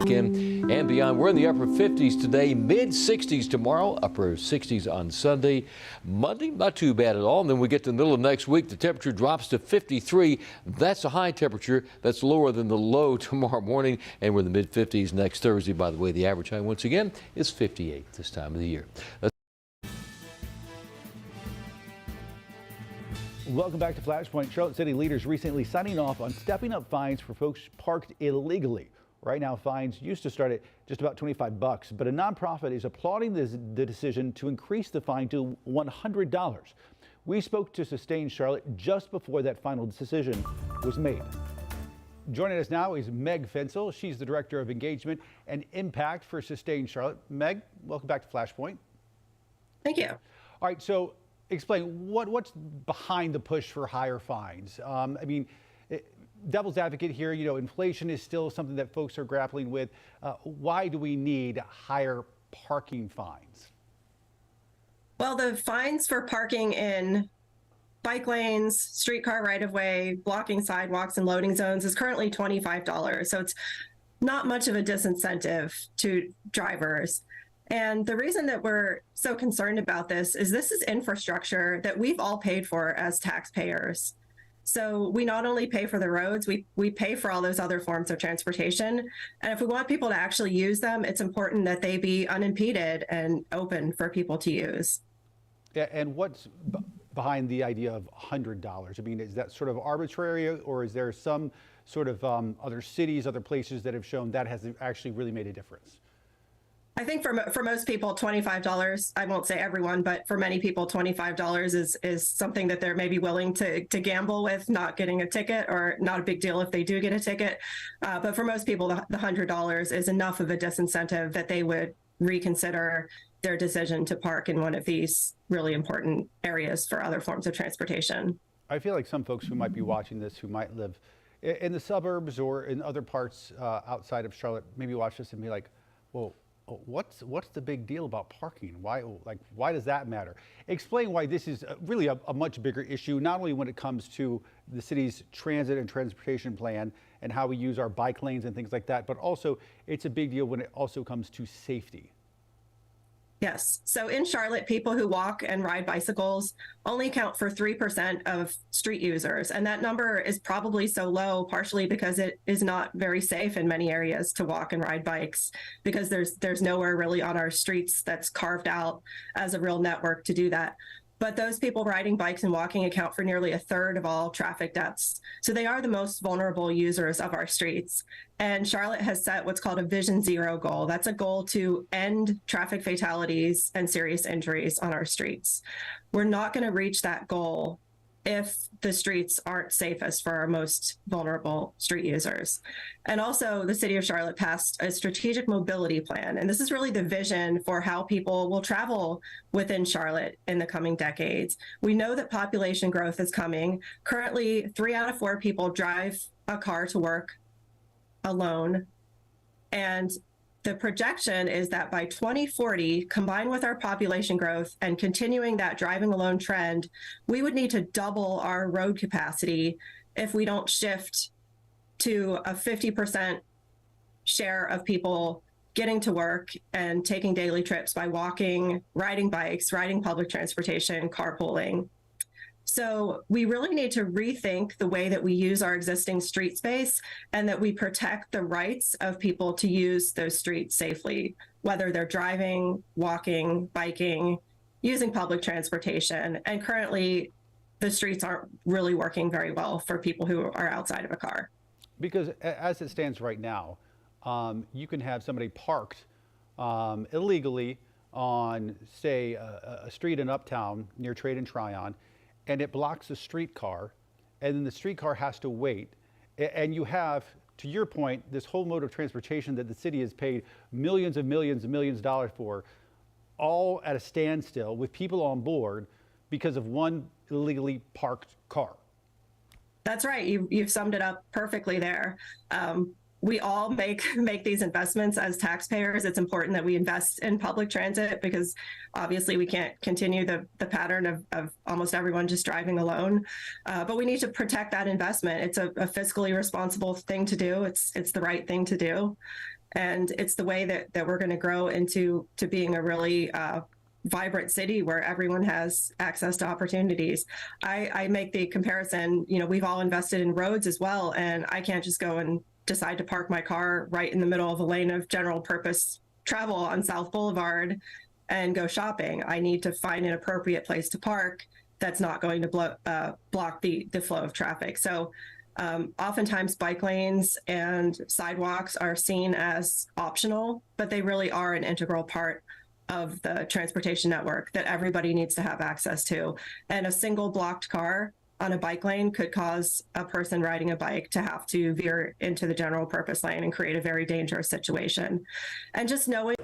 weekend and beyond. We're in the upper 50s today, mid 60s tomorrow, upper 60s on Sunday. Monday, not too bad at all. And then we get to the middle of next week, the temperature drops to 53. That's a high temperature. That's lower than the low tomorrow morning. And we're in the mid 50s next Thursday. By the way, the average high once again is 58 this time of the year. Welcome back to Flashpoint. Charlotte City leaders recently signing off on stepping up fines for folks parked illegally. Right now, fines used to start at just about $25, but a nonprofit is applauding the decision to increase the fine to $100. We spoke to Sustain Charlotte just before that final decision was made. Joining us now is Meg Fensel. She's the Director of Engagement and Impact for Sustain Charlotte. Meg, welcome back to Flashpoint. Thank you. All right, so explain what's behind the push for higher fines. I mean, devil's advocate here, you know, inflation is still something that folks are grappling with. Why do we need higher parking fines? Well, the fines for parking in bike lanes, streetcar right-of-way, blocking sidewalks, and loading zones is currently $25. So it's not much of a disincentive to drivers. And the reason that we're so concerned about this is infrastructure that we've all paid for as taxpayers. So we not only pay for the roads, we pay for all those other forms of transportation. And if we want people to actually use them, it's important that they be unimpeded and open for people to use. Yeah, and what's behind the idea of $100? I mean, is that sort of arbitrary, or is there some sort of other cities, other places that have shown that has actually really made a difference? I think for most people, $25, I won't say everyone, but for many people, $25 is something that they're maybe willing to gamble with not getting a ticket, or not a big deal if they do get a ticket. But for most people, the $100 is enough of a disincentive that they would reconsider their decision to park in one of these really important areas for other forms of transportation. I feel like some folks who might be watching this, who might live in the suburbs or in other parts outside of Charlotte, maybe watch this and be like, well, what's the big deal about parking? Why does that matter? Explain why this is really a much bigger issue, not only when it comes to the city's transit and transportation plan and how we use our bike lanes and things like that, but also it's a big deal when it also comes to safety. Yes. So in Charlotte, people who walk and ride bicycles only account for 3% of street users. And that number is probably so low, partially because it is not very safe in many areas to walk and ride bikes, because there's nowhere really on our streets that's carved out as a real network to do that. But those people riding bikes and walking account for nearly a third of all traffic deaths. So they are the most vulnerable users of our streets. And Charlotte has set what's called a Vision Zero goal. That's a goal to end traffic fatalities and serious injuries on our streets. We're not going to reach that goal if the streets aren't safest for our most vulnerable street users. And also, the city of Charlotte passed a strategic mobility plan. And this is really the vision for how people will travel within Charlotte in the coming decades. We know that population growth is coming. Currently, 3 out of 4 people drive a car to work alone. And the projection is that by 2040, combined with our population growth and continuing that driving alone trend, we would need to double our road capacity if we don't shift to a 50% share of people getting to work and taking daily trips by walking, riding bikes, riding public transportation, carpooling. So we really need to rethink the way that we use our existing street space, and that we protect the rights of people to use those streets safely, whether they're driving, walking, biking, using public transportation. And currently, the streets aren't really working very well for people who are outside of a car. Because as it stands right now, you can have somebody parked illegally on, say, a street in Uptown near Trade and Tryon, and it blocks a streetcar, and then the streetcar has to wait. And you have, to your point, this whole mode of transportation that the city has paid millions and millions and millions of dollars for, all at a standstill with people on board because of one illegally parked car. That's right. You've summed it up perfectly there. We all make these investments as taxpayers. It's important that we invest in public transit, because obviously we can't continue the pattern of almost everyone just driving alone. But we need to protect that investment. It's a fiscally responsible thing to do. It's the right thing to do. And it's the way that we're going to grow into being a really vibrant city where everyone has access to opportunities. I make the comparison, we've all invested in roads as well, and I can't just go and decide to park my car right in the middle of a lane of general purpose travel on South Boulevard and go shopping. I need to find an appropriate place to park that's not going to block the flow of traffic. So oftentimes bike lanes and sidewalks are seen as optional, but they really are an integral part of the transportation network that everybody needs to have access to. And a single blocked car on a bike lane could cause a person riding a bike to have to veer into the general purpose lane and create a very dangerous situation. And just knowing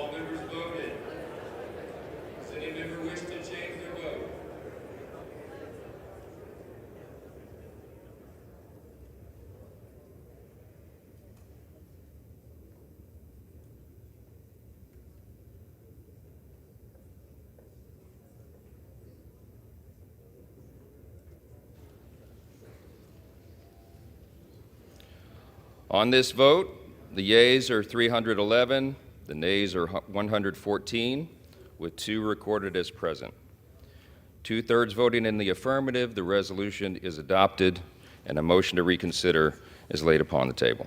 All members voted. Does any member wish to change their vote? On this vote, the yeas are 311, the nays are 114, with 2 recorded as present. 2/3 voting in the affirmative, the resolution is adopted, and a motion to reconsider is laid upon the table.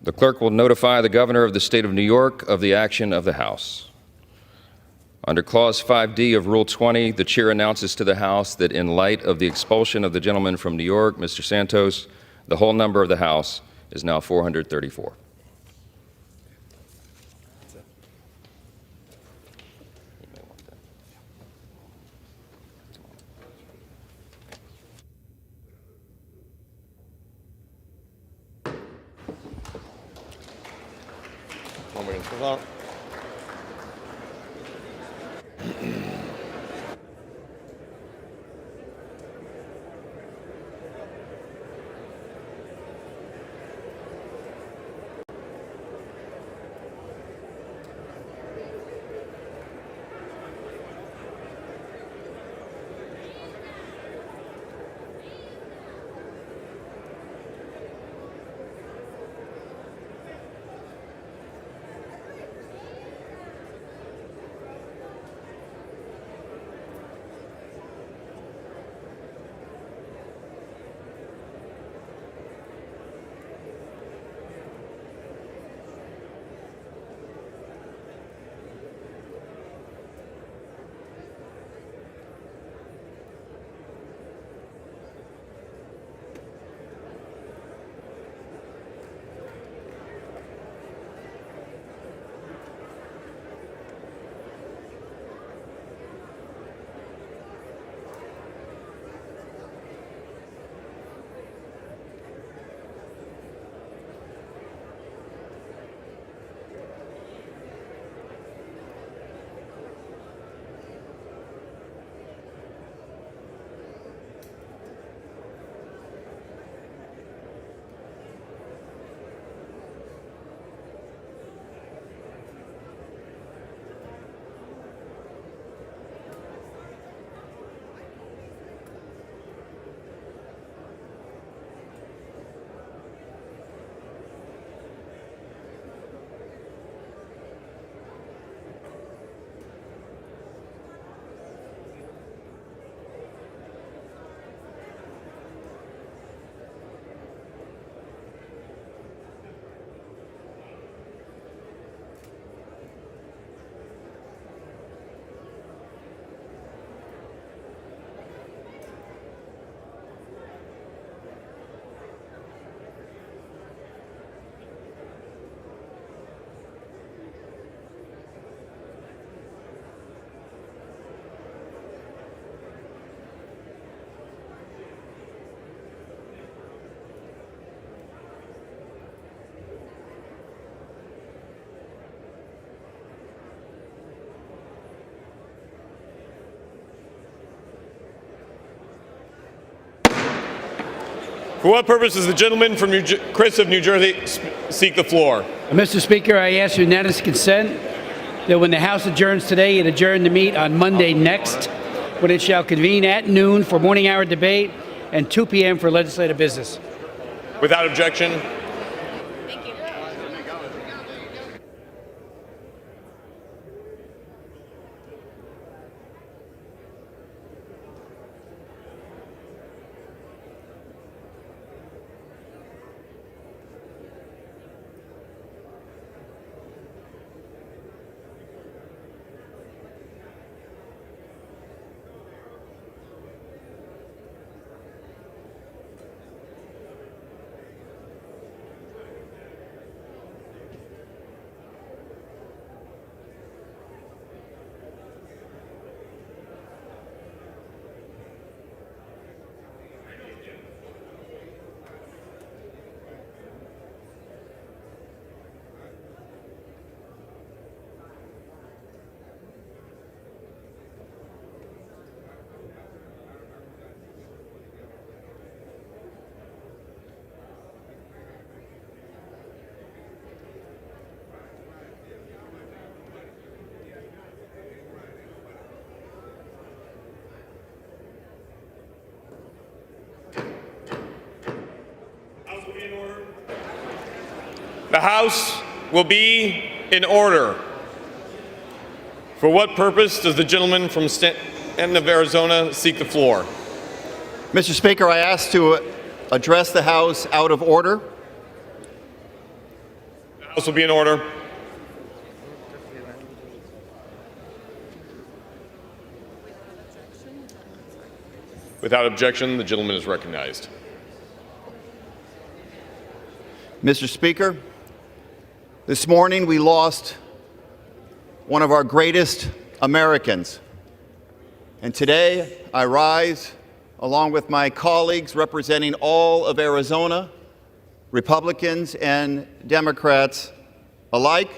The clerk will notify the governor of the state of New York of the action of the House. Under Clause 5D of Rule 20, the chair announces to the House that in light of the expulsion of the gentleman from New York, Mr. Santos, the whole number of the House is now 434. For what purpose does the gentleman from Chris of New Jersey seek the floor? Mr. Speaker, I ask unanimous consent that when the House adjourns today, it adjourn to meet on Monday next, when it shall convene at noon for morning hour debate and 2 p.m. for legislative business. Without objection. The House will be in order. For what purpose does the gentleman from Stanton of Arizona seek the floor? Mr. Speaker, I ask to address the House out of order. The House will be in order. Without objection, the gentleman is recognized. Mr. Speaker, this morning we lost one of our greatest Americans. And today I rise, along with my colleagues representing all of Arizona, Republicans and Democrats alike,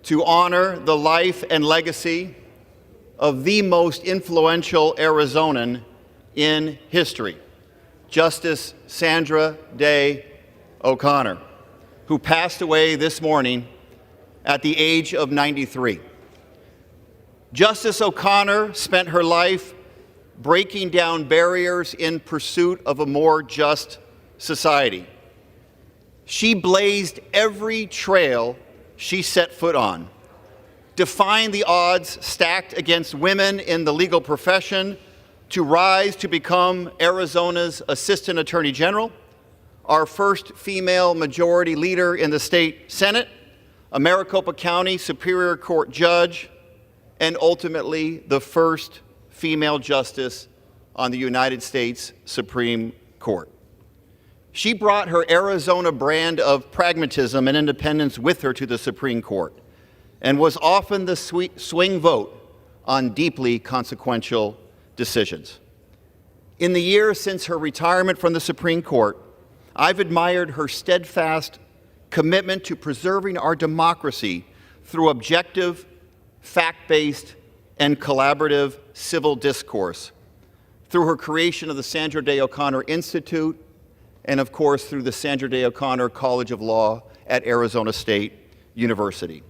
to honor the life and legacy of the most influential Arizonan in history, Justice Sandra Day O'Connor, who passed away this morning at the age of 93. Justice O'Connor spent her life breaking down barriers in pursuit of a more just society. She blazed every trail she set foot on, defying the odds stacked against women in the legal profession to rise to become Arizona's Assistant Attorney General, our first female majority leader in the state Senate, a Maricopa County Superior Court judge, and ultimately the first female justice on the United States Supreme Court. She brought her Arizona brand of pragmatism and independence with her to the Supreme Court, and was often the swing vote on deeply consequential decisions. In the years since her retirement from the Supreme Court, I've admired her steadfast commitment to preserving our democracy through objective, fact-based, and collaborative civil discourse, through her creation of the Sandra Day O'Connor Institute, and of course through the Sandra Day O'Connor College of Law at Arizona State University.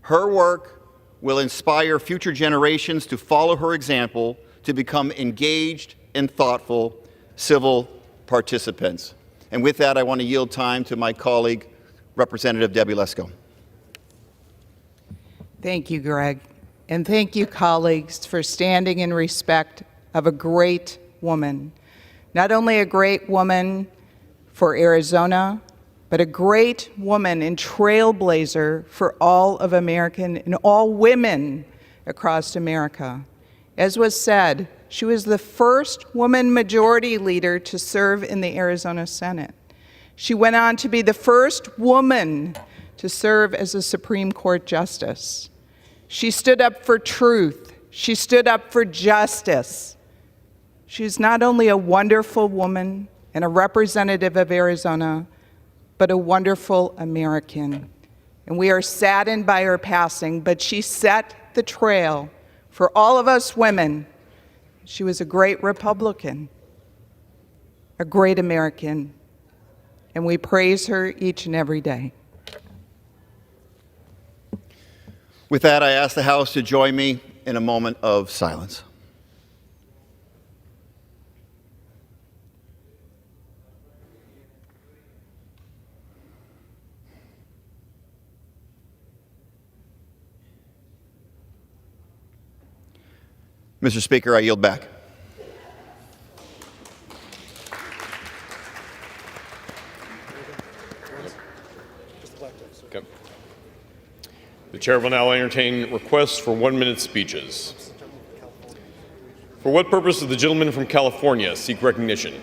Her work will inspire future generations to follow her example to become engaged and thoughtful civil participants. And with that, I want to yield time to my colleague, Representative Debbie Lesko. Thank you, Greg. And thank you, colleagues, for standing in respect of a great woman. Not only a great woman for Arizona, but a great woman and trailblazer for all of American and all women across America. As was said, she was the first woman majority leader to serve in the Arizona Senate. She went on to be the first woman to serve as a Supreme Court justice. She stood up for truth. She stood up for justice. She's not only a wonderful woman and a representative of Arizona, but a wonderful American. And we are saddened by her passing, but she set the trail for all of us women. She was a great Republican, a great American, and we praise her each and every day. With that, I ask the House to join me in a moment of silence. Mr. Speaker, I yield back. Okay. The chair will now entertain requests for 1-minute speeches. For what purpose does the gentleman from California seek recognition?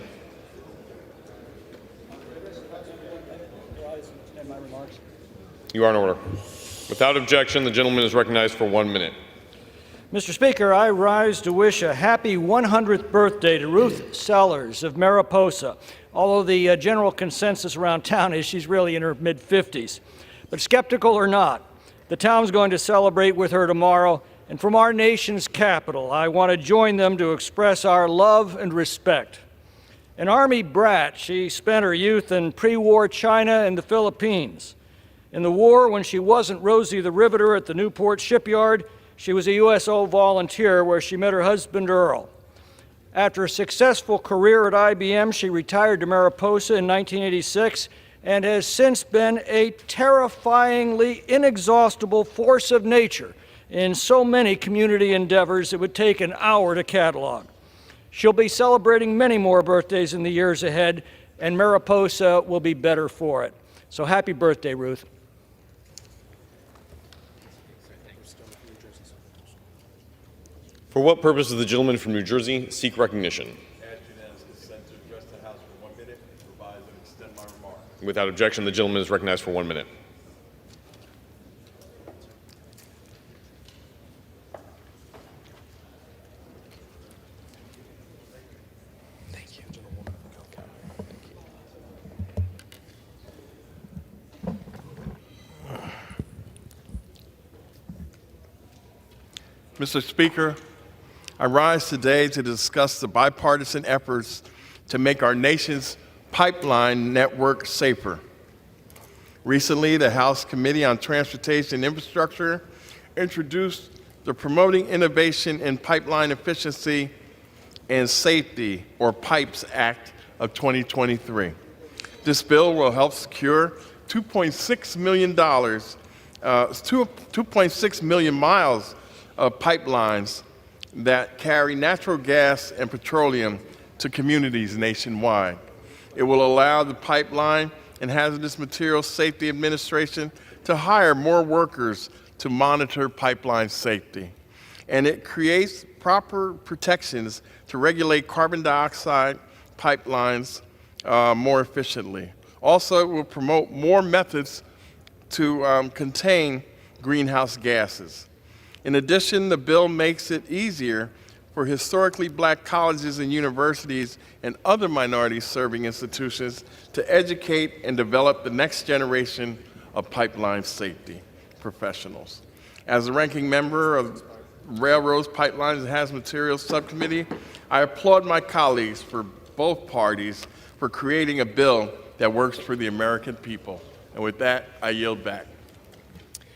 You are in order. Without objection, the gentleman is recognized for 1 minute. Mr. Speaker, I rise to wish a happy 100th birthday to Ruth Sellers of Mariposa, although the general consensus around town is she's really in her mid-50s. But skeptical or not, the town's going to celebrate with her tomorrow, and from our nation's capital, I want to join them to express our love and respect. An Army brat, she spent her youth in pre-war China and the Philippines. In the war, when she wasn't Rosie the Riveter at the Newport shipyard, she was a USO volunteer where she met her husband, Earl. After a successful career at IBM, she retired to Mariposa in 1986 and has since been a terrifyingly inexhaustible force of nature in so many community endeavors it would take an hour to catalog. She'll be celebrating many more birthdays in the years ahead, and Mariposa will be better for it. So happy birthday, Ruth. For what purpose does the gentleman from New Jersey seek recognition? Without objection, the gentleman is recognized for 1 minute. Thank you. Mr. Speaker, I rise today to discuss the bipartisan efforts to make our nation's pipeline network safer. Recently, the House Committee on Transportation and Infrastructure introduced the Promoting Innovation in Pipeline Efficiency and Safety, or PIPES Act of 2023. This bill will help secure $2.6 million miles of pipelines that carry natural gas and petroleum to communities nationwide. It will allow the Pipeline and Hazardous Materials Safety Administration to hire more workers to monitor pipeline safety. And it creates proper protections to regulate carbon dioxide pipelines more efficiently. Also, it will promote more methods to contain greenhouse gases. In addition, the bill makes it easier for historically black colleges and universities and other minority-serving institutions to educate and develop the next generation of pipeline safety professionals. As a ranking member of Railroads, Pipelines, and Hazardous Materials Subcommittee, I applaud my colleagues for both parties for creating a bill that works for the American people. And with that, I yield back.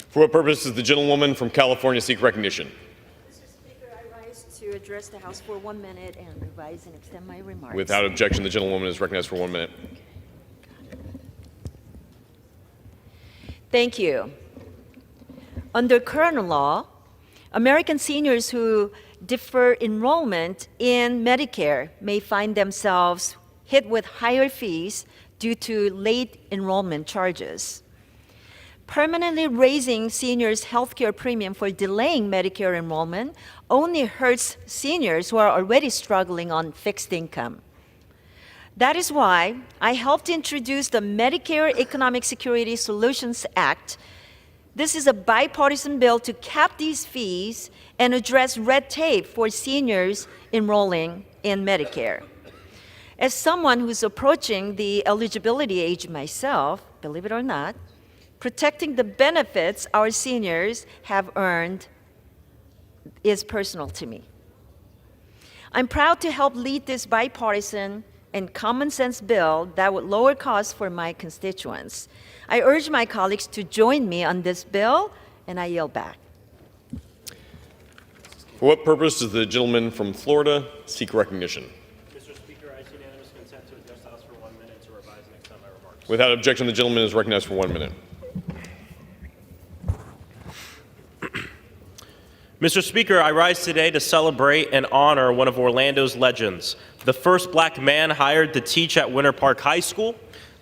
For what purpose does the gentlewoman from California seek recognition? To address the House for 1 minute and revise and extend my remarks. Without objection, the gentlewoman is recognized for 1 minute. Thank you. Under current law, American seniors who defer enrollment in Medicare may find themselves hit with higher fees due to late enrollment charges. Permanently raising seniors' healthcare premium for delaying Medicare enrollment only hurts seniors who are already struggling on fixed income. That is why I helped introduce the Medicare Economic Security Solutions Act. This is a bipartisan bill to cap these fees and address red tape for seniors enrolling in Medicare. As someone who's approaching the eligibility age myself, believe it or not, protecting the benefits our seniors have earned is personal to me. I'm proud to help lead this bipartisan and common sense bill that would lower costs for my constituents. I urge my colleagues to join me on this bill, and I yield back. For what purpose does the gentleman from Florida seek recognition? Mr. Speaker, I ask unanimous consent to address the House for 1 minute to revise and extend my remarks. Without objection, the gentleman is recognized for 1 minute. Mr. Speaker, I rise today to celebrate and honor one of Orlando's legends, the first black man hired to teach at Winter Park High School,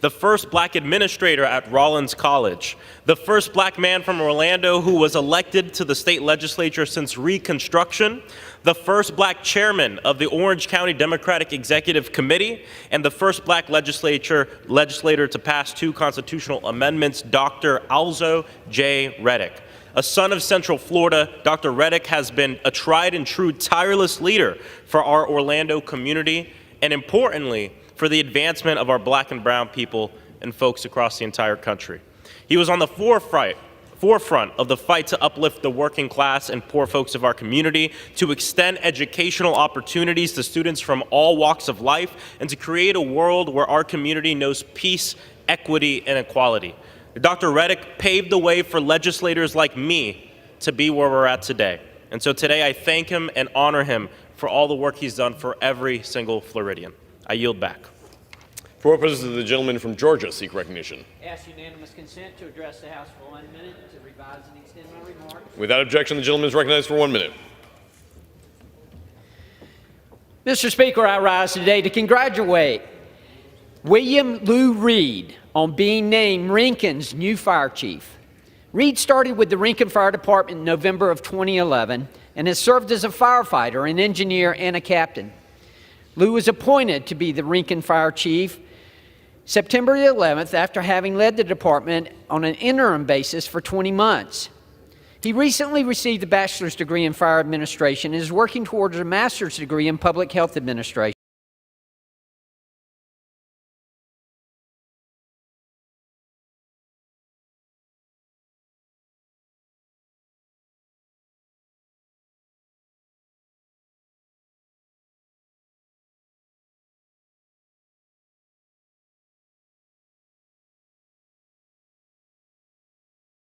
the first black administrator at Rollins College, the first black man from Orlando who was elected to the state legislature since Reconstruction, the first black chairman of the Orange County Democratic Executive Committee, and the first black legislator to pass 2 constitutional amendments, Dr. Alzo J. Reddick. A son of Central Florida, Dr. Reddick has been a tried and true tireless leader for our Orlando community, and importantly, for the advancement of our black and brown people and folks across the entire country. He was on the forefront of the fight to uplift the working class and poor folks of our community, to extend educational opportunities to students from all walks of life, and to create a world where our community knows peace, equity, and equality. Dr. Reddick paved the way for legislators like me to be where we're at today. And so today I thank him and honor him for all the work he's done for every single Floridian. I yield back. For what purpose does the gentleman from Georgia seek recognition? Ask unanimous consent to address the House for 1 minute to revise and extend my remarks. Without objection, the gentleman is recognized for 1 minute. Mr. Speaker, I rise today to congratulate William Lou Reed on being named Rankin's new fire chief. Reed started with the Rankin Fire Department in November of 2011 and has served as a firefighter, an engineer, and a captain. Lou was appointed to be the Rankin Fire Chief September the 11th after having led the department on an interim basis for 20 months. He recently received a bachelor's degree in fire administration and is working towards a master's degree in public health administration.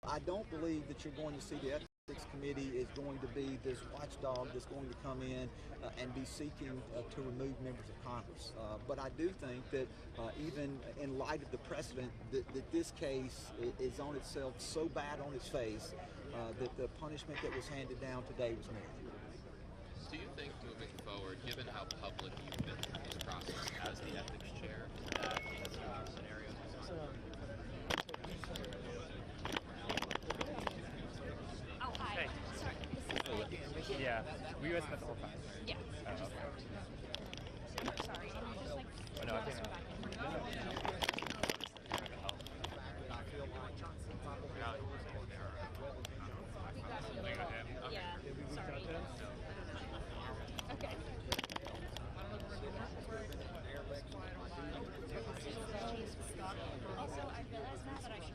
I don't believe that you're going to see the Ethics Committee is going to be this watchdog that's going to come in and be seeking to remove members of Congress. But I do think that even in light of the precedent that this case is on itself so bad on its face that the punishment that was handed down today was merited. Do you think moving forward, given how public you've been through this process as the ethics chair, that in scenarios yeah, were you guys at the whole time? Yeah. Oh, okay. Sorry. Oh, no, I think Yeah, sorry. Okay. Also, I realized now that I should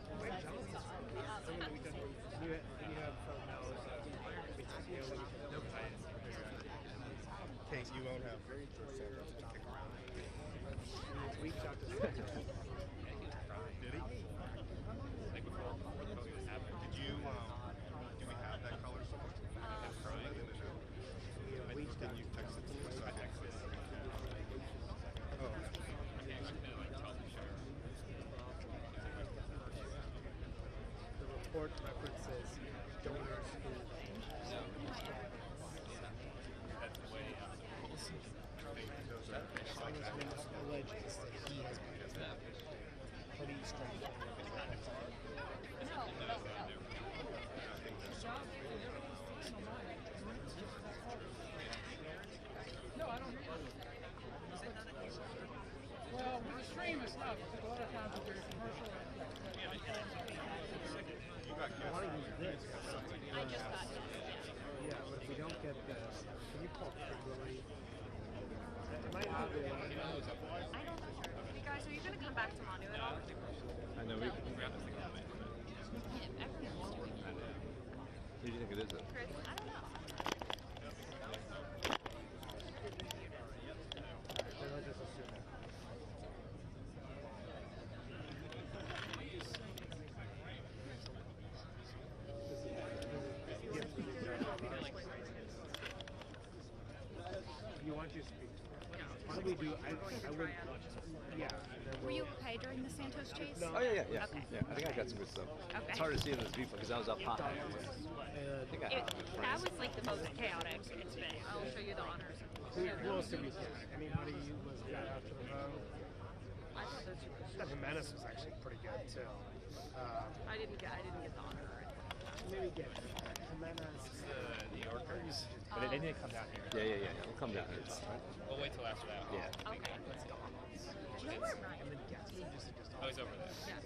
Case you won't have. Reach out to Did he? Did you, do we have that color somewhere? Did you text it to me? So I texted it. Oh. The report references donors who alleges that he has been pretty straightforward. No, I don't hear you. Well, with the stream and stuff, because a lot of times if you're commercial. I want to use this. I just got it. Yeah, but if we don't get this, can you call February? It might not be. I don't know. You guys, are you going to come back to Manu at all? I know we got this thing on it. Everyone's doing it. Who do you think it is? Chris, I don't know. Then I'll just assume it. You want your speech? Why don't we do? I would. Yeah. Were you okay during the Santos chase? Oh yeah. Okay. Yeah, I think I got some good stuff. Okay. It's hard to see in this viewpoint because I was up high. I think I have That was like the most chaotic it's been. I'll show you the honors. Who else did we get? Anybody was got out to the vote? I thought those were good. Jimenez was actually pretty good too. I didn't get the honor. Maybe get Jimenez. New Yorkers. But they didn't come down here. Yeah. We'll come down here. We'll wait till after that. Yeah. Okay. Do you know where Ryan is? Oh, he's over there. Yeah.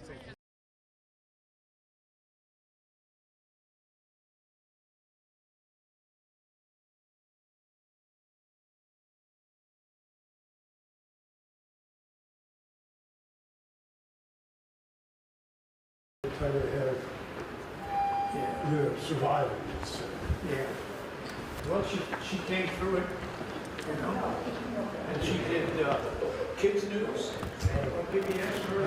Try to have the survivors. Yeah. Well, she came through it, you know, and she did kids news on PBS for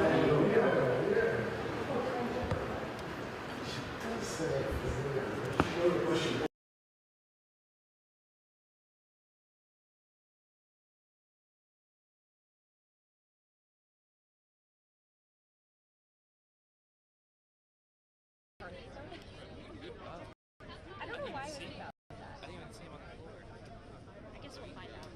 Say, I don't know why I was about that. I didn't even see him on the board. I guess we'll find out.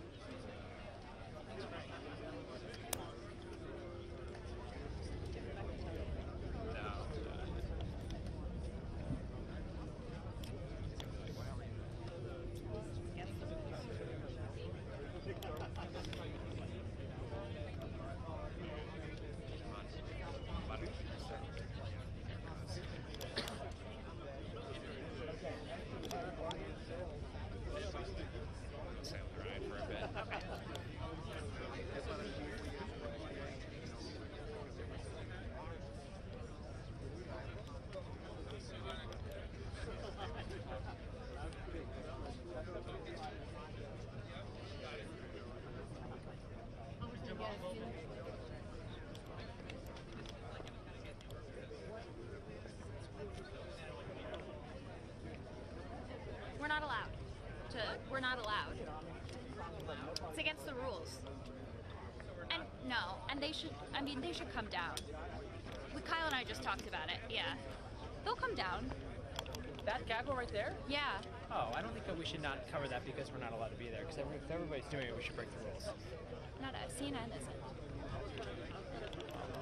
We're not allowed. It's against the rules. And no, and they should come down. Kyle and I just talked about it. Yeah, they'll come down. That gaggle right there? Yeah. Oh, I don't think that we should not cover that because we're not allowed to be there. Because if everybody's doing it, we should break the rules. Not a CNN isn't.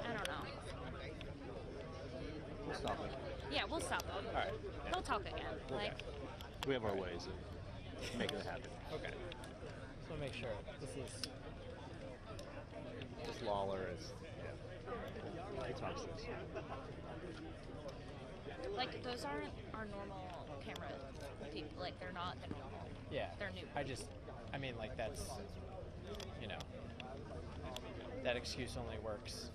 I don't know. We'll stop it. Yeah, we'll stop them. All right. They'll talk again. Okay. We have our ways of making it happen. Okay. Just want to make sure this is. Just Lawler is. Yeah. He talks this. Like those aren't our normal camera people. Like they're not the normal. Yeah. They're new. I mean, like that's, you know, that excuse only works.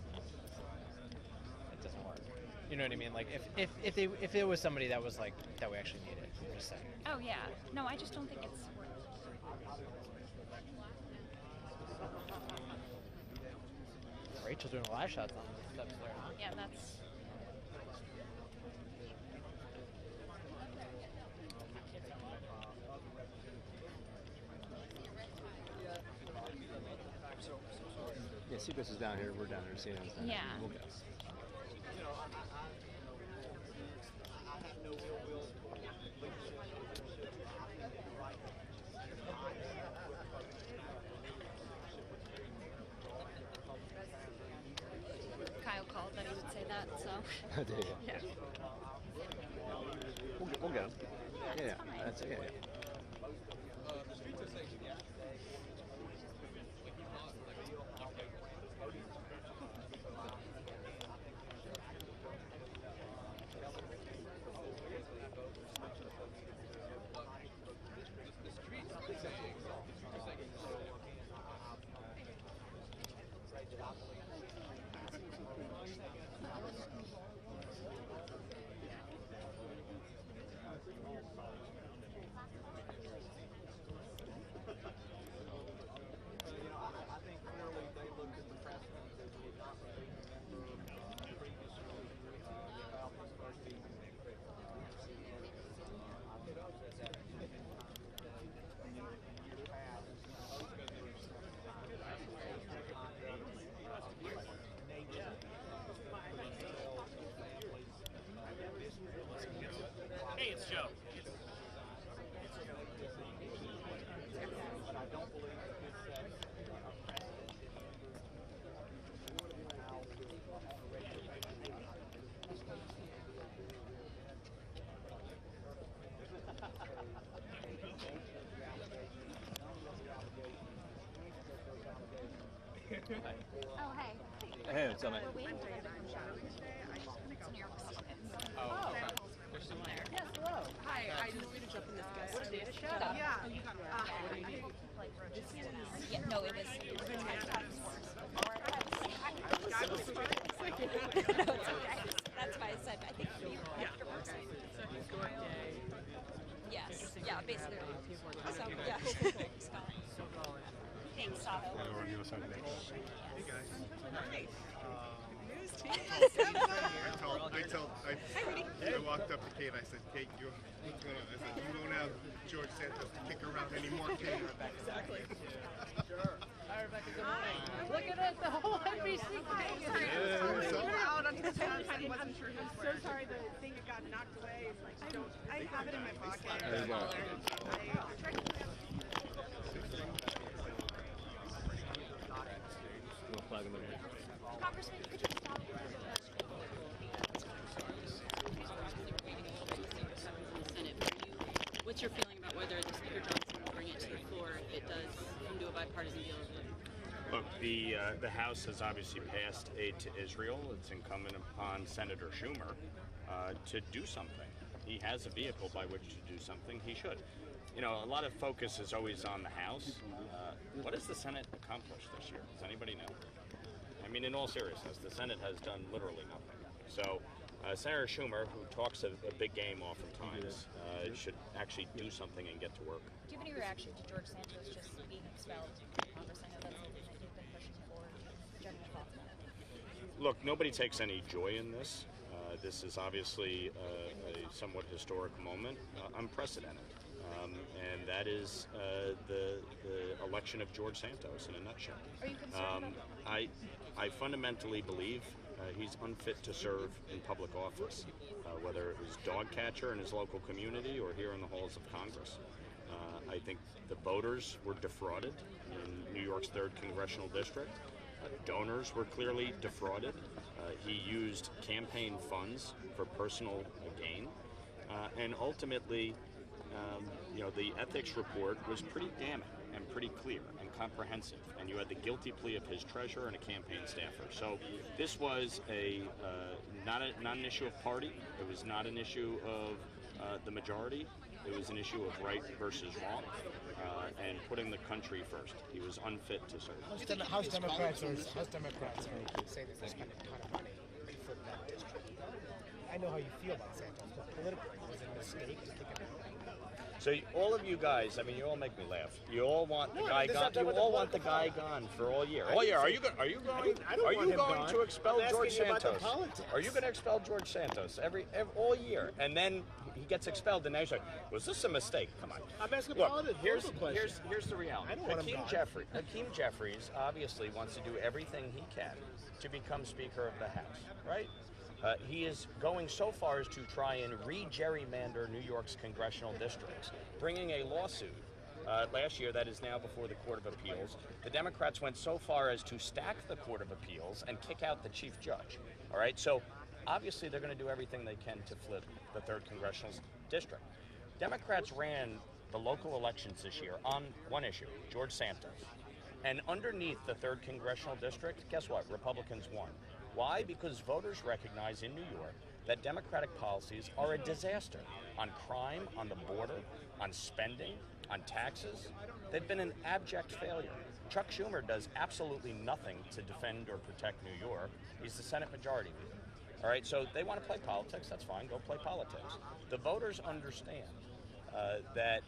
It doesn't work. You know what I mean? Like if there was somebody that was like that we actually needed. I'm just saying. Oh yeah. No, I just don't think it's. Rachel's doing live shots on the steps there. Huh? Yeah, that's. Yeah, Seabass is down here. We're down here. CNN is down here. Yeah. We'll go. Kyle called that he would say that, so. Did you? Yeah. We'll get him. Yeah, that's it. Yeah. Hey, it's Joe. Oh, hey. Hey, what's up, man? We're waiting for them to come show. It's New York City. Oh, They're still there. Yes, hello. Hi, I just want to jump in this guy. What a data show? Yeah. What do you need? Yeah, no, it was No, it's okay. That's why I said I think afterwards. So he's going day. Yes. Yeah, basically. So, yeah. Thanks, Sato. Hey guys. Nice. News team. I walked up to Kate. I said, Kate, what's going on? I said, you don't have George Santos to kick around anymore, Kate. Exactly. Sure. Hi, Rebecca. Good morning. Look at it. The whole NBC. Sorry, I was out on the phone. I wasn't sure who. I'm so sorry the thing got knocked away. I have it in my pocket. There you go. Congressman, could you stop? What's your feeling about whether the Speaker Johnson will bring it to the floor if it does come to a bipartisan deal? Look, the House has obviously passed aid to Israel. It's incumbent upon Senator Schumer to do something. He has a vehicle by which to do something. He should. You know, a lot of focus is always on the House. What has the Senate accomplished this year? Does anybody know? I mean, in all seriousness, the Senate has done literally nothing. So Senator Schumer, who talks a big game oftentimes, should actually do something and get to work. Do you have any reaction to George Santos just being expelled from Congress? I know that's something that you've been pushing for. General thoughts on it? Look, nobody takes any joy in this. This is obviously a somewhat historic moment, unprecedented. And that is the election of George Santos in a nutshell. Are you concerned about that? I fundamentally believe he's unfit to serve in public office, whether it was dog catcher in his local community or here in the halls of Congress. I think the voters were defrauded in New York's 3rd Congressional District. Donors were clearly defrauded. He used campaign funds for personal gain. And ultimately, you know, the ethics report was pretty damning and pretty clear and comprehensive, and you had the guilty plea of his treasurer and a campaign staffer. So this was not an issue of party. It was not an issue of the majority. It was an issue of right versus wrong, and putting the country first. He was unfit to serve. House Democrats are saying that they spent a ton of money for that district. I know how you feel about Santos, but politically, was it a mistake to kick him out? So all of you guys, I mean, you all make me laugh. You all want the guy gone. You all want the guy gone for all year. All year. Are you going to expel George Santos? Are you going to expel George Santos every all year? And then he gets expelled, and now you're like, was this a mistake? Come on. I'm asking Look, here's the reality. Hakeem Jeffries obviously wants to do everything he can to become Speaker of the House, right? He is going so far as to try and re-gerrymander New York's congressional districts, bringing a lawsuit last year that is now before the Court of Appeals. The Democrats went so far as to stack the Court of Appeals and kick out the chief judge. All right, so obviously they're going to do everything they can to flip the 3rd Congressional District. Democrats ran the local elections this year on one issue, George Santos. And underneath the 3rd Congressional District, guess what? Republicans won. Why? Because voters recognize in New York that Democratic policies are a disaster on crime, on the border, on spending, on taxes. They've been an abject failure. Chuck Schumer does absolutely nothing to defend or protect New York. He's the Senate Majority Leader. All right, so they want to play politics. That's fine. Go play politics. The voters understand that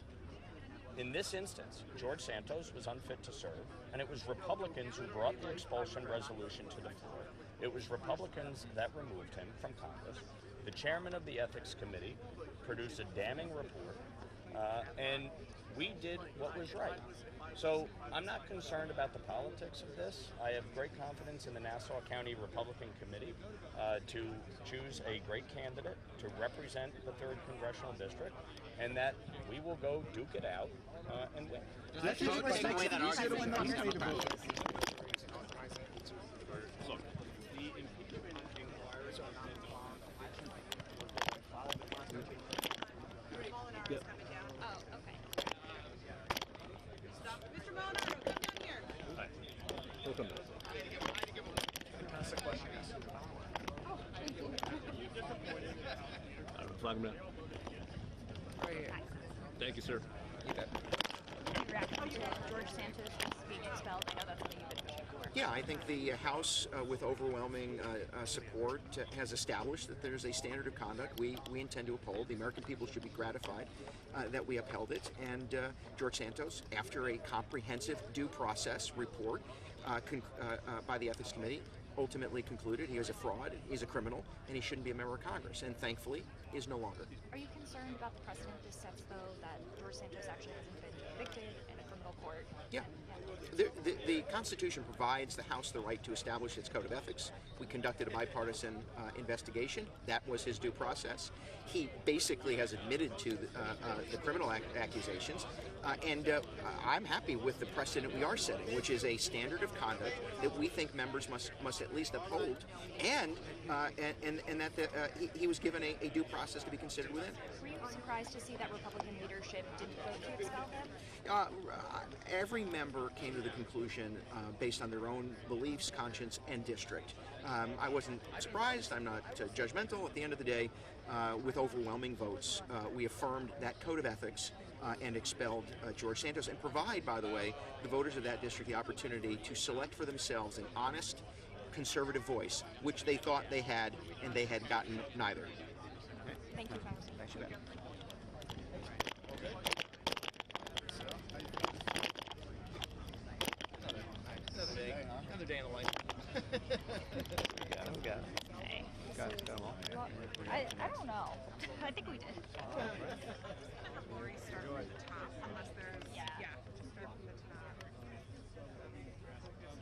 in this instance, George Santos was unfit to serve, and it was Republicans who brought the expulsion resolution to the floor. It was Republicans that removed him from Congress. The chairman of the Ethics Committee produced a damning report, and we did what was right. So I'm not concerned about the politics of this. I have great confidence in the Nassau County Republican Committee to choose a great candidate to represent the 3rd Congressional District, and that we will go duke it out and win. Does that take away that argument? Look, the impeachment inquiries are not Oh, okay. Mr. Monaco, come down here. Hi. Welcome. That's the question. Flag him down. Thank you, sir. Reaction to George Santos just being expelled? I know that's something you've been pushing for. Yeah, I think the House, with overwhelming support, has established that there's a standard of conduct we intend to uphold. The American people should be gratified that we upheld it. And George Santos, after a comprehensive due process report by the Ethics Committee, ultimately concluded he is a fraud, he's a criminal, and he shouldn't be a member of Congress. And thankfully, is no longer. Are you concerned about the precedent this sets, though, that George Santos actually hasn't been convicted in a criminal criminal court. Yeah. The Constitution provides the House the right to establish its code of ethics. We conducted a bipartisan investigation. That was his due process. He basically has admitted to the criminal accusations, and I'm happy with the precedent we are setting, which is a standard of conduct that we think members must at least uphold, and that he was given a due process to be considered within. Were you surprised to see that Republican leadership didn't vote to expel him? Every member came to the conclusion based on their own beliefs, conscience, and district. I wasn't surprised. I'm not judgmental. At the end of the day, with overwhelming votes, we affirmed that code of ethics and expelled George Santos, and provide, by the way, the voters of that district the opportunity to select for themselves an honest, conservative voice, which they thought they had, and they had gotten neither. Thank you, Congressman. Thanks, you bet. Another day in the life. we got it. Hey. Got them all. Well, I don't know. I think we did. Lori start from the top unless there's, yeah, start from the top.